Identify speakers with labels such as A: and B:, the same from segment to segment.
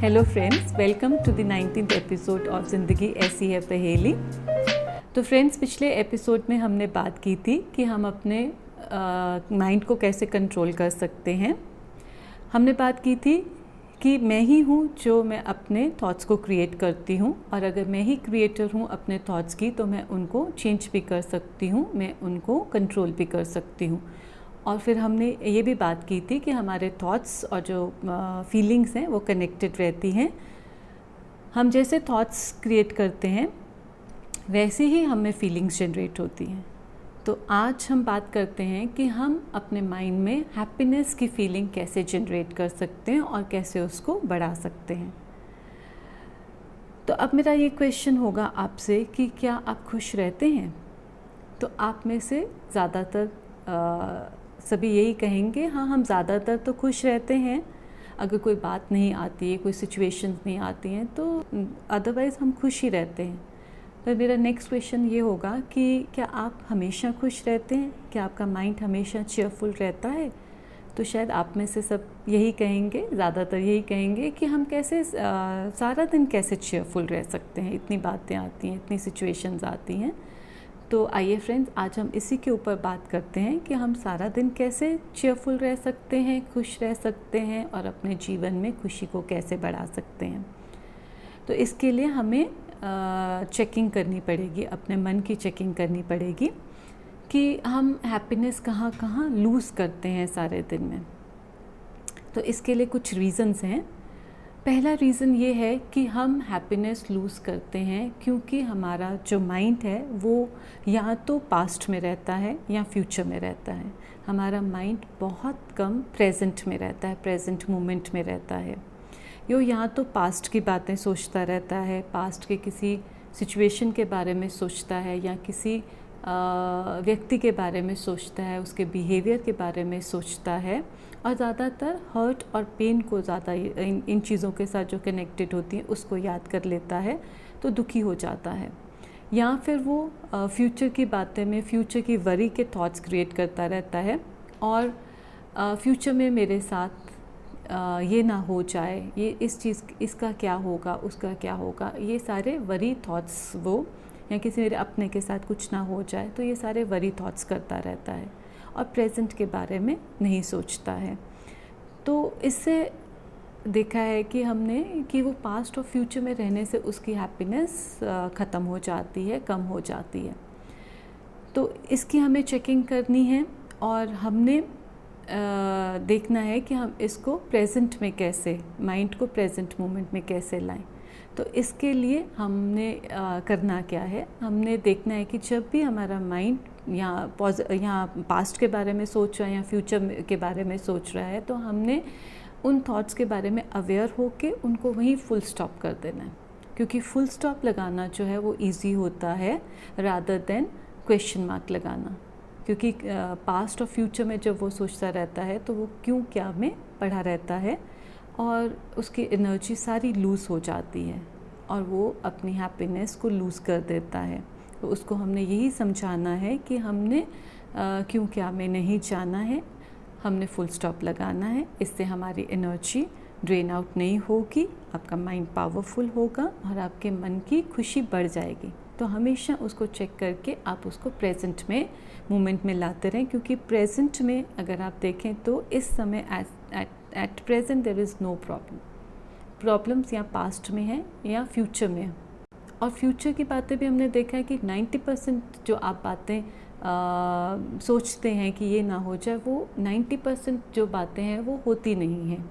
A: Hello friends, welcome to the 19th episode of ज़िंदगी ऐसी है पहेली। तो फ्रेंड्स, पिछले एपिसोड में हमने बात की थी कि हम अपने माइंड को कैसे कंट्रोल कर सकते हैं। हमने बात की थी कि मैं ही हूँ जो मैं अपने थॉट्स को क्रिएट करती हूँ, और अगर मैं ही क्रिएटर हूँ अपने थॉट्स की तो मैं उनको चेंज भी कर सकती हूँ, मैं उनको कंट्रोल भी कर सकती हूँ। और फिर हमने ये भी बात की थी कि हमारे थॉट्स और जो फीलिंग्स हैं वो कनेक्टेड रहती हैं। हम जैसे थॉट्स क्रिएट करते हैं वैसे ही हमें फीलिंग्स जनरेट होती हैं। तो आज हम बात करते हैं कि हम अपने माइंड में हैप्पीनेस की फीलिंग कैसे जनरेट कर सकते हैं और कैसे उसको बढ़ा सकते हैं। तो अब मेरा ये क्वेश्चन होगा आपसे कि क्या आप खुश रहते हैं? तो आप में से ज़्यादातर सभी यही कहेंगे, हाँ, हम ज़्यादातर तो खुश रहते हैं। अगर कोई बात नहीं आती है, कोई सिचुएशंस नहीं आती हैं तो अदरवाइज़ हम खुश ही रहते हैं। तो मेरा नेक्स्ट क्वेश्चन ये होगा कि क्या आप हमेशा खुश रहते हैं? क्या आपका माइंड हमेशा चेयरफुल रहता है? तो शायद आप में से सब यही कहेंगे, ज़्यादातर यही कहेंगे कि हम कैसे सारा दिन कैसे चेयरफुल रह सकते हैं। इतनी बातें आती हैं, इतनी सिचुएशंस आती हैं। तो आइए फ्रेंड्स, आज हम इसी के ऊपर बात करते हैं कि हम सारा दिन कैसे चेयरफुल रह सकते हैं, खुश रह सकते हैं और अपने जीवन में खुशी को कैसे बढ़ा सकते हैं। तो इसके लिए हमें चेकिंग करनी पड़ेगी, अपने मन की चेकिंग करनी पड़ेगी कि हम हैप्पीनेस कहाँ कहाँ लूज़ करते हैं सारे दिन में। तो इसके लिए कुछ रीज़न्स हैं। पहला रीज़न ये है कि हम हैप्पीनेस लूज़ करते हैं क्योंकि हमारा जो माइंड है वो या तो पास्ट में रहता है या फ्यूचर में रहता है। हमारा माइंड बहुत कम प्रेजेंट में रहता है, प्रेजेंट मोमेंट में रहता है। यो यहाँ तो पास्ट की बातें सोचता रहता है, पास्ट के किसी सिचुएशन के बारे में सोचता है या किसी व्यक्ति के बारे में सोचता है, उसके बिहेवियर के बारे में सोचता है, और ज़्यादातर हर्ट और पेन को ज़्यादा इन चीज़ों के साथ जो कनेक्टेड होती हैं उसको याद कर लेता है, तो दुखी हो जाता है। या फिर वो फ्यूचर की बातें में, फ्यूचर की वरी के थॉट्स क्रिएट करता रहता है, और फ्यूचर में मेरे साथ ये ना हो जाए, ये इस चीज़, इसका क्या होगा, उसका क्या होगा, ये सारे वरी थॉट्स वो, या किसी मेरे अपने के साथ कुछ ना हो जाए, तो ये सारे वरी थॉट्स करता रहता है और प्रेजेंट के बारे में नहीं सोचता है। तो इससे देखा है कि हमने कि वो पास्ट और फ्यूचर में रहने से उसकी हैप्पीनेस ख़त्म हो जाती है, कम हो जाती है। तो इसकी हमें चेकिंग करनी है और हमने देखना है कि हम इसको प्रेजेंट में कैसे, माइंड को प्रेजेंट मोमेंट में कैसे लाएं। तो इसके लिए हमने करना क्या है, हमने देखना है कि जब भी हमारा माइंड यहाँ पास्ट के बारे में सोच रहा है या फ्यूचर के बारे में सोच रहा है, तो हमने उन थॉट्स के बारे में अवेयर होके उनको वहीं फुल स्टॉप कर देना है। क्योंकि फुल स्टॉप लगाना जो है वो ईजी होता है रादर देन क्वेश्चन मार्क लगाना। क्योंकि पास्ट और फ्यूचर में जब वो सोचता रहता है तो वो क्यों क्या में पड़ा रहता है और उसकी एनर्जी सारी लूज़ हो जाती है और वो अपनी हैप्पीनेस को लूज़ कर देता है। तो उसको हमने यही समझाना है कि हमने क्यों क्या में नहीं जाना है, हमने फुल स्टॉप लगाना है। इससे हमारी एनर्जी ड्रेन आउट नहीं होगी, आपका माइंड पावरफुल होगा और आपके मन की खुशी बढ़ जाएगी। तो हमेशा उसको चेक करके आप उसको प्रेजेंट में, मोमेंट में लाते रहें, क्योंकि प्रेजेंट में अगर आप देखें तो इस समय at present there is no problems या पास्ट में है या फ्यूचर में है। और फ्यूचर की बातें भी हमने देखा है कि 90% जो आप बातें सोचते हैं कि ये ना हो जाए, वो 90% जो बातें हैं वो होती नहीं हैं।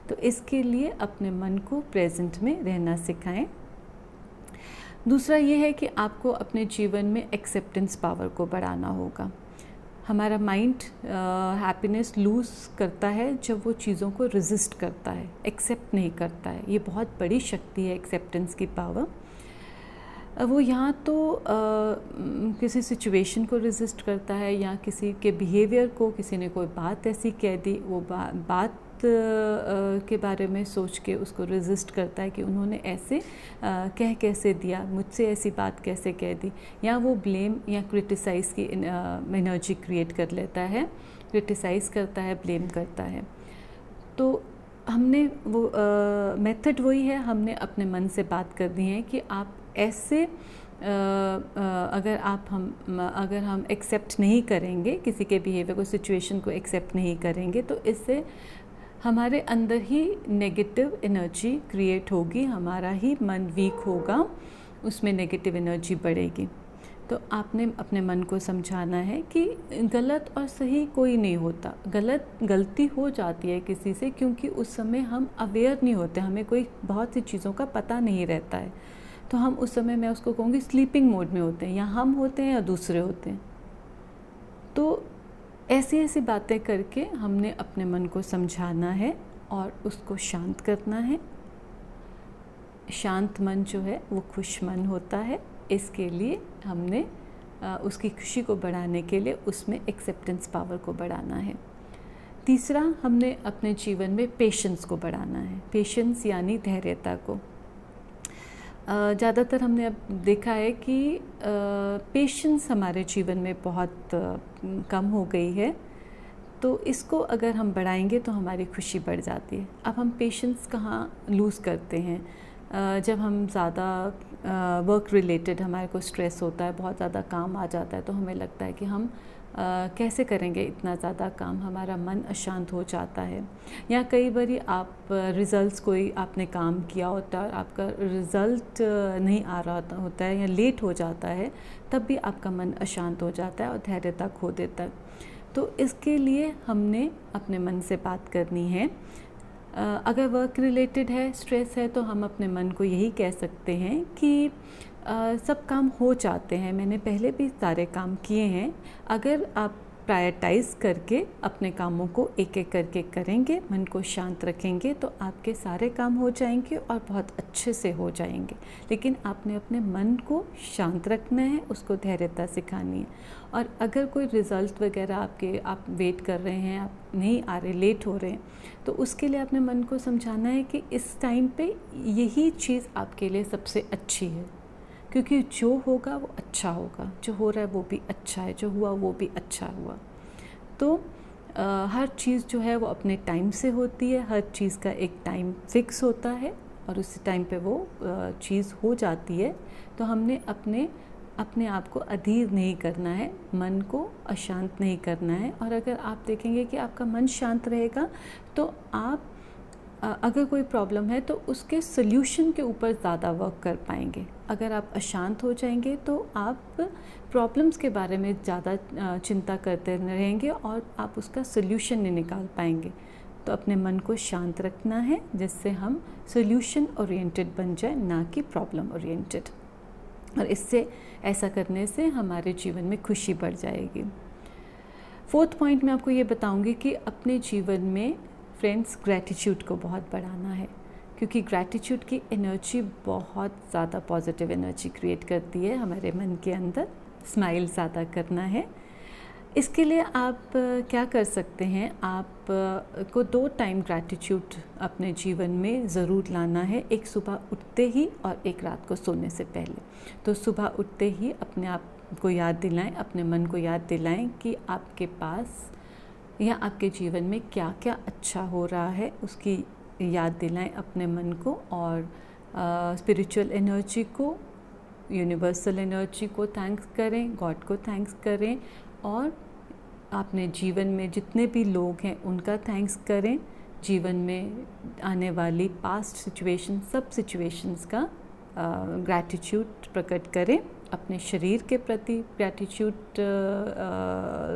A: तो इसके लिए अपने मन को प्रेजेंट में रहना सिखाएं। दूसरा ये है कि आपको अपने जीवन में एक्सेप्टेंस पावर को बढ़ाना होगा। हमारा माइंड हैप्पीनेस लूज़ करता है जब वो चीज़ों को रेजिस्ट करता है, एक्सेप्ट नहीं करता है। ये बहुत बड़ी शक्ति है एक्सेप्टेंस की पावर। वो यहाँ तो किसी सिचुएशन को रेजिस्ट करता है या किसी के बिहेवियर को, किसी ने कोई बात ऐसी कह दी, वो बात के बारे में सोच के उसको रेजिस्ट करता है कि उन्होंने ऐसे कह कैसे दिया, मुझसे ऐसी बात कैसे कह दी, या वो ब्लेम या क्रिटिसाइज़ की एनर्जी क्रिएट कर लेता है, क्रिटिसाइज़ करता है, ब्लेम करता है। तो हमने वो मेथड वही है, हमने अपने मन से बात करनी है कि आप ऐसे अगर हम एक्सेप्ट नहीं करेंगे किसी के बिहेवियर को, सिचुएशन को एक्सेप्ट नहीं करेंगे, तो इससे हमारे अंदर ही नेगेटिव एनर्जी क्रिएट होगी, हमारा ही मन वीक होगा, उसमें नेगेटिव एनर्जी बढ़ेगी। तो आपने अपने मन को समझाना है कि गलत और सही कोई नहीं होता, गलती हो जाती है किसी से, क्योंकि उस समय हम अवेयर नहीं होते, हमें कोई बहुत सी चीज़ों का पता नहीं रहता है। तो हम उस समय, मैं उसको कहूँगी, स्लीपिंग मोड में होते हैं, या हम होते हैं या दूसरे होते हैं। तो ऐसी ऐसी बातें करके हमने अपने मन को समझाना है और उसको शांत करना है। शांत मन जो है वो खुश मन होता है। इसके लिए हमने उसकी खुशी को बढ़ाने के लिए उसमें एक्सेप्टेंस पावर को बढ़ाना है। तीसरा, हमने अपने जीवन में पेशेंस को बढ़ाना है। पेशेंस यानी धैर्यता को। ज़्यादातर हमने अब देखा है कि पेशेंस हमारे जीवन में बहुत कम हो गई है, तो इसको अगर हम बढ़ाएंगे तो हमारी खुशी बढ़ जाती है। अब हम पेशेंस कहाँ लूज़ करते हैं? जब हम ज़्यादा वर्क रिलेटेड हमारे को स्ट्रेस होता है, बहुत ज़्यादा काम आ जाता है, तो हमें लगता है कि हम कैसे करेंगे इतना ज़्यादा काम, हमारा मन अशांत हो जाता है। या कई बारी आप रिज़ल्ट्स, कोई आपने काम किया होता है, आपका रिज़ल्ट नहीं आ रहा होता है या लेट हो जाता है, तब भी आपका मन अशांत हो जाता है और धैर्यता खो देता है। तो इसके लिए हमने अपने मन से बात करनी है। अगर वर्क रिलेटेड है, स्ट्रेस है, तो हम अपने मन को यही कह सकते हैं कि सब काम हो जाते हैं, मैंने पहले भी सारे काम किए हैं। अगर आप प्रायोरिटाइज़ करके अपने कामों को एक एक करके करेंगे, मन को शांत रखेंगे, तो आपके सारे काम हो जाएंगे और बहुत अच्छे से हो जाएंगे। लेकिन आपने अपने मन को शांत रखना है, उसको धैर्यता सिखानी है। और अगर कोई रिज़ल्ट वगैरह आप वेट कर रहे हैं, आप नहीं आ रहे, लेट हो रहे हैं, तो उसके लिए अपने मन को समझाना है कि इस टाइम पे यही चीज़ आपके लिए सबसे अच्छी है, क्योंकि जो होगा वो अच्छा होगा, जो हो रहा है वो भी अच्छा है, जो हुआ वो भी अच्छा हुआ। तो हर चीज़ जो है वो अपने टाइम से होती है, हर चीज़ का एक टाइम फिक्स होता है और उसी टाइम पे वो चीज़ हो जाती है। तो हमने अपने आप को अधीर नहीं करना है, मन को अशांत नहीं करना है। और अगर आप देखेंगे कि आपका मन शांत रहेगा, तो आप अगर कोई प्रॉब्लम है तो उसके सल्यूशन के ऊपर ज़्यादा वर्क कर पाएंगे। अगर आप अशांत हो जाएंगे तो आप प्रॉब्लम्स के बारे में ज़्यादा चिंता करते रहेंगे और आप उसका सल्यूशन नहीं निकाल पाएंगे। तो अपने मन को शांत रखना है, जिससे हम सल्यूशन ओरिएंटेड बन जाए, ना कि प्रॉब्लम ओरिएंटेड। और इससे, ऐसा करने से हमारे जीवन में खुशी बढ़ जाएगी। फोर्थ पॉइंट मैं आपको ये बताऊंगी कि अपने जीवन में फ्रेंड्स ग्रैटिट्यूड को बहुत बढ़ाना है, क्योंकि ग्रैटिट्यूड की एनर्जी बहुत ज़्यादा पॉजिटिव एनर्जी क्रिएट करती है हमारे मन के अंदर। स्माइल ज़्यादा करना है। इसके लिए आप क्या कर सकते हैं, आप को 2 टाइम ग्रैटिट्यूड अपने जीवन में ज़रूर लाना है, एक सुबह उठते ही और एक रात को सोने से पहले। तो सुबह उठते ही अपने आप को याद दिलाएं, अपने मन को याद दिलाएं कि आपके पास या आपके जीवन में क्या क्या अच्छा हो रहा है, उसकी याद दिलाएं अपने मन को। और स्पिरिचुअल एनर्जी को, यूनिवर्सल एनर्जी को थैंक्स करें, गॉड को थैंक्स करें, और अपने जीवन में जितने भी लोग हैं उनका थैंक्स करें। जीवन में आने वाली पास्ट सिचुएशन, सब सिचुएशंस का ग्रैटिट्यूड प्रकट करें। अपने शरीर के प्रति ग्रैटिट्यूड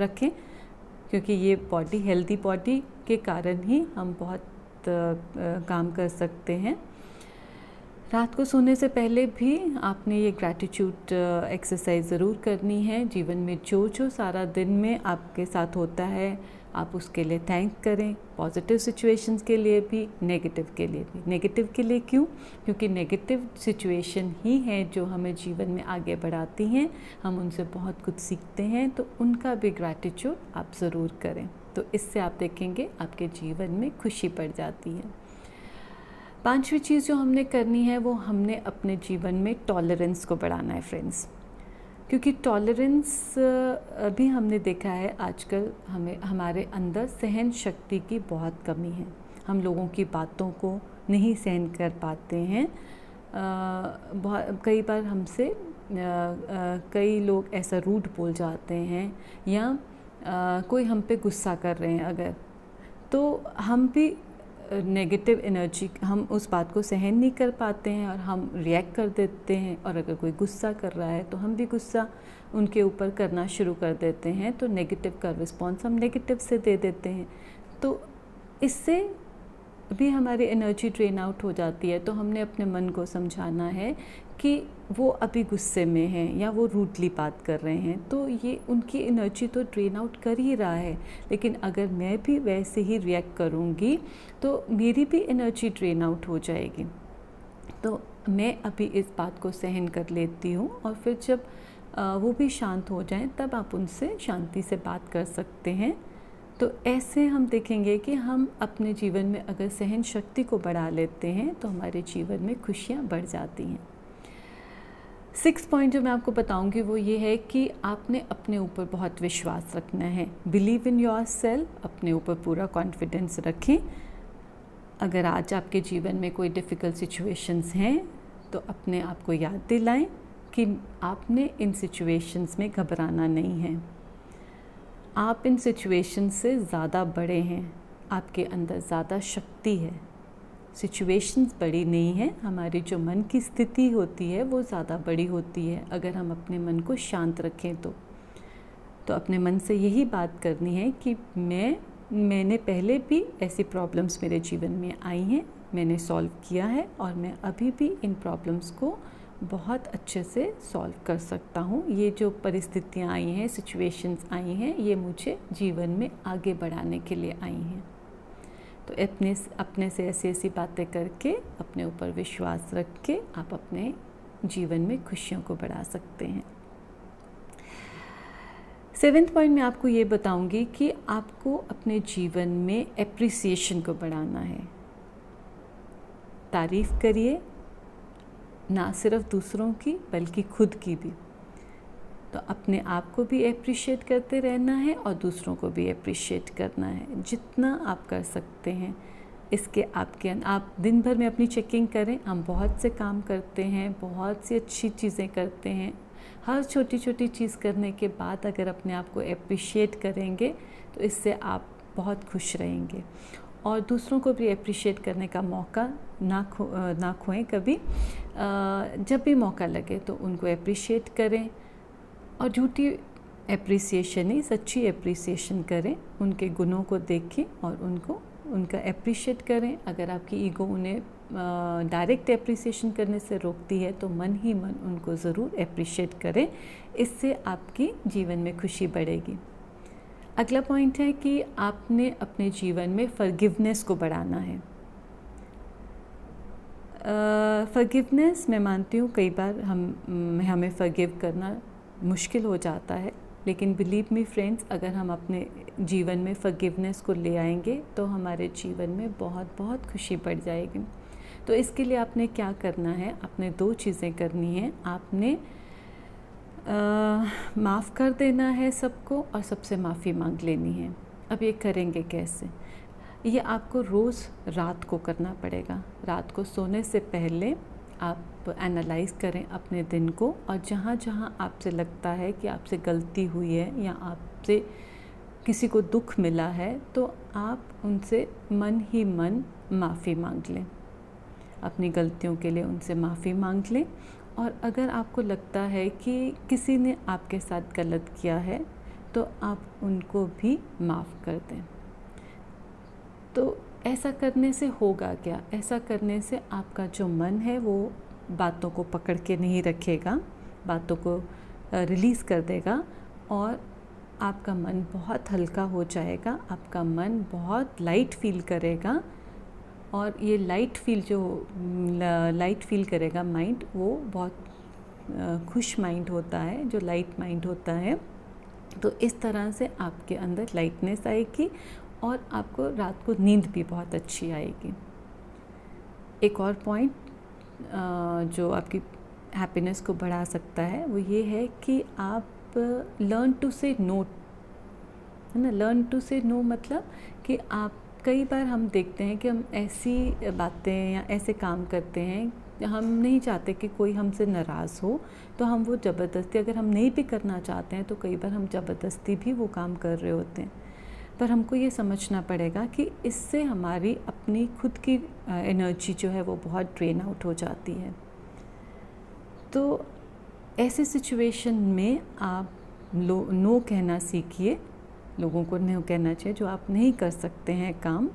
A: रखें, क्योंकि ये बॉडी, हेल्दी बॉडी के कारण ही हम बहुत काम कर सकते हैं। रात को सोने से पहले भी आपने ये ग्रैटिट्यूड एक्सरसाइज ज़रूर करनी है। जीवन में जो जो सारा दिन में आपके साथ होता है, आप उसके लिए थैंक करें। पॉजिटिव सिचुएशंस के लिए भी, नेगेटिव के लिए भी। नेगेटिव के लिए क्यों? क्योंकि नेगेटिव सिचुएशन ही है जो हमें जीवन में आगे बढ़ाती हैं, हम उनसे बहुत कुछ सीखते हैं। तो उनका भी ग्रैटिट्यूड आप ज़रूर करें। तो इससे आप देखेंगे आपके जीवन में खुशी बढ़ जाती है। 5वीं चीज़ जो हमने करनी है, वो हमने अपने जीवन में टॉलरेंस को बढ़ाना है फ्रेंड्स। क्योंकि टॉलरेंस भी हमने देखा है आजकल हमारे अंदर सहन शक्ति की बहुत कमी है। हम लोगों की बातों को नहीं सहन कर पाते हैं। बहुत कई बार हमसे कई लोग ऐसा रूड बोल जाते हैं, या कोई हम पे गुस्सा कर रहे हैं अगर, तो हम भी नेगेटिव एनर्जी, हम उस बात को सहन नहीं कर पाते हैं और हम रिएक्ट कर देते हैं। और अगर कोई गुस्सा कर रहा है तो हम भी गुस्सा उनके ऊपर करना शुरू कर देते हैं, तो नेगेटिव का रिस्पॉन्स हम नेगेटिव से दे देते हैं। तो इससे भी हमारी एनर्जी ड्रेन आउट हो जाती है। तो हमने अपने मन को समझाना है कि वो अभी गुस्से में हैं या वो रूडली बात कर रहे हैं, तो ये उनकी एनर्जी तो ड्रेन आउट कर ही रहा है, लेकिन अगर मैं भी वैसे ही रिएक्ट करूँगी तो मेरी भी एनर्जी ड्रेन आउट हो जाएगी। तो मैं अभी इस बात को सहन कर लेती हूँ, और फिर जब वो भी शांत हो जाएं तब आप उनसे शांति से बात कर सकते हैं। तो ऐसे हम देखेंगे कि हम अपने जीवन में अगर सहन शक्ति को बढ़ा लेते हैं तो हमारे जीवन में खुशियाँ बढ़ जाती हैं। 6 पॉइंट जो मैं आपको बताऊंगी वो ये है कि आपने अपने ऊपर बहुत विश्वास रखना है। बिलीव इन योर सेल्फ, अपने ऊपर पूरा कॉन्फिडेंस रखें। अगर आज आपके जीवन में कोई डिफ़िकल्ट सिचुएशंस हैं तो अपने आप को याद दिलाएं कि आपने इन सिचुएशंस में घबराना नहीं है। आप इन सिचुएशन से ज़्यादा बड़े हैं, आपके अंदर ज़्यादा शक्ति है। सिचुएशंस बड़ी नहीं है, हमारी जो मन की स्थिति होती है वो ज़्यादा बड़ी होती है अगर हम अपने मन को शांत रखें तो अपने मन से यही बात करनी है कि मैंने पहले भी ऐसी प्रॉब्लम्स मेरे जीवन में आई हैं, मैंने सॉल्व किया है और मैं अभी भी इन प्रॉब्लम्स को बहुत अच्छे से सॉल्व कर सकता हूँ। ये जो परिस्थितियाँ आई हैं, सिचुएशंस आई हैं, ये मुझे जीवन में आगे बढ़ाने के लिए आई हैं। तो अपने से ऐसी बातें करके, अपने ऊपर विश्वास रख के आप अपने जीवन में खुशियों को बढ़ा सकते हैं। 7th पॉइंट में आपको ये बताऊंगी कि आपको अपने जीवन में एप्रिसिएशन को बढ़ाना है। तारीफ़ करिए, ना सिर्फ दूसरों की बल्कि खुद की भी। तो अपने आप को भी एप्रिशिएट करते रहना है और दूसरों को भी एप्रिशिएट करना है, जितना आप कर सकते हैं। इसके आप दिन भर में अपनी चेकिंग करें। हम बहुत से काम करते हैं, बहुत सी अच्छी चीज़ें करते हैं। हर छोटी छोटी चीज़ करने के बाद अगर अपने आप को एप्रिशिएट करेंगे तो इससे आप बहुत खुश रहेंगे। और दूसरों को भी एप्रिशिएट करने का मौका ना खोएं कभी। जब भी मौका लगे तो उनको एप्रिशिएट करें, और झूठी एप्रिसिएशन नहीं, सच्ची एप्रिसिएशन करें। उनके गुणों को देखें और उनका एप्रिशिएट करें। अगर आपकी ईगो उन्हें डायरेक्ट एप्रिसिएशन करने से रोकती है तो मन ही मन उनको ज़रूर एप्रिशिएट करें। इससे आपकी जीवन में खुशी बढ़ेगी। अगला पॉइंट है कि आपने अपने जीवन में फॉरगिवनेस को बढ़ाना है। फॉरगिवनेस, मैं मानती हूँ कई बार हमें फॉरगिव करना मुश्किल हो जाता है, लेकिन बिलीव मी फ्रेंड्स, अगर हम अपने जीवन में फॉरगिवनेस को ले आएंगे तो हमारे जीवन में बहुत बहुत खुशी बढ़ जाएगी। तो इसके लिए आपने क्या करना है, आपने 2 चीज़ें करनी हैं। आपने माफ़ कर देना है सबको और सबसे माफ़ी मांग लेनी है। अब ये करेंगे कैसे? ये आपको रोज़ रात को करना पड़ेगा। रात को सोने से पहले आप एनालाइज़ करें अपने दिन को, और जहाँ जहाँ आपसे लगता है कि आपसे गलती हुई है या आपसे किसी को दुख मिला है, तो आप उनसे मन ही मन माफ़ी मांग लें। अपनी गलतियों के लिए उनसे माफ़ी मांग लें। और अगर आपको लगता है कि किसी ने आपके साथ गलत किया है तो आप उनको भी माफ़ कर दें। तो ऐसा करने से होगा क्या? ऐसा करने से आपका जो मन है वो बातों को पकड़ के नहीं रखेगा, बातों को रिलीज़ कर देगा, और आपका मन बहुत हल्का हो जाएगा। आपका मन बहुत लाइट फील करेगा, और ये लाइट फील करेगा माइंड, वो बहुत खुश माइंड होता है, जो लाइट माइंड होता है। तो इस तरह से आपके अंदर लाइटनेस आएगी और आपको रात को नींद भी बहुत अच्छी आएगी। एक और पॉइंट जो आपकी हैप्पीनेस को बढ़ा सकता है वो ये है कि आप लर्न टू से नो, है ना। लर्न टू से नो मतलब कि आप कई बार हम देखते हैं कि हम ऐसी बातें या ऐसे काम करते हैं, हम नहीं चाहते कि कोई हमसे नाराज़ हो, तो हम वो ज़बरदस्ती, अगर हम नहीं भी करना चाहते हैं तो कई बार हम ज़बरदस्ती भी वो काम कर रहे होते हैं। पर हमको ये समझना पड़ेगा कि इससे हमारी अपनी खुद की एनर्जी जो है वो बहुत ड्रेन आउट हो जाती है। तो ऐसे सिचुएशन में आप नो कहना सीखिए। लोगों को नो कहना चाहिए जो आप नहीं कर सकते हैं काम,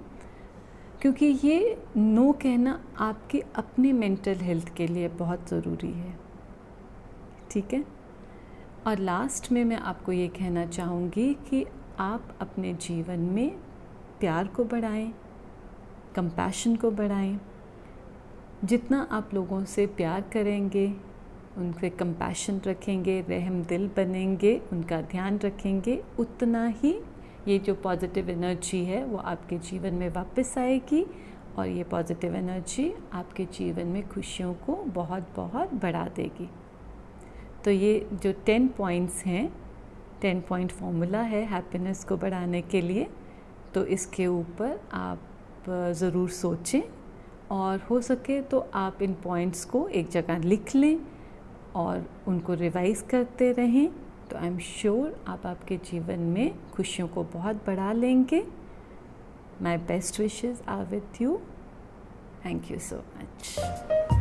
A: क्योंकि ये नो कहना आपके अपने मेंटल हेल्थ के लिए बहुत ज़रूरी है। ठीक है। और लास्ट में मैं आपको ये कहना चाहूँगी कि आप अपने जीवन में प्यार को बढ़ाएं, कंपैशन को बढ़ाएं। जितना आप लोगों से प्यार करेंगे, उनसे कंपैशन रखेंगे, रहम दिल बनेंगे, उनका ध्यान रखेंगे, उतना ही ये जो पॉजिटिव एनर्जी है वो आपके जीवन में वापस आएगी, और ये पॉजिटिव एनर्जी आपके जीवन में खुशियों को बहुत बहुत बढ़ा देगी। तो ये जो 10 पॉइंट्स हैं, 10 पॉइंट फॉर्मूला है हैप्पीनेस को बढ़ाने के लिए, तो इसके ऊपर आप ज़रूर सोचें, और हो सके तो आप इन पॉइंट्स को एक जगह लिख लें और उनको रिवाइज़ करते रहें। तो आई एम श्योर आप आपके जीवन में खुशियों को बहुत बढ़ा लेंगे। My best wishes are with you. Thank you so much.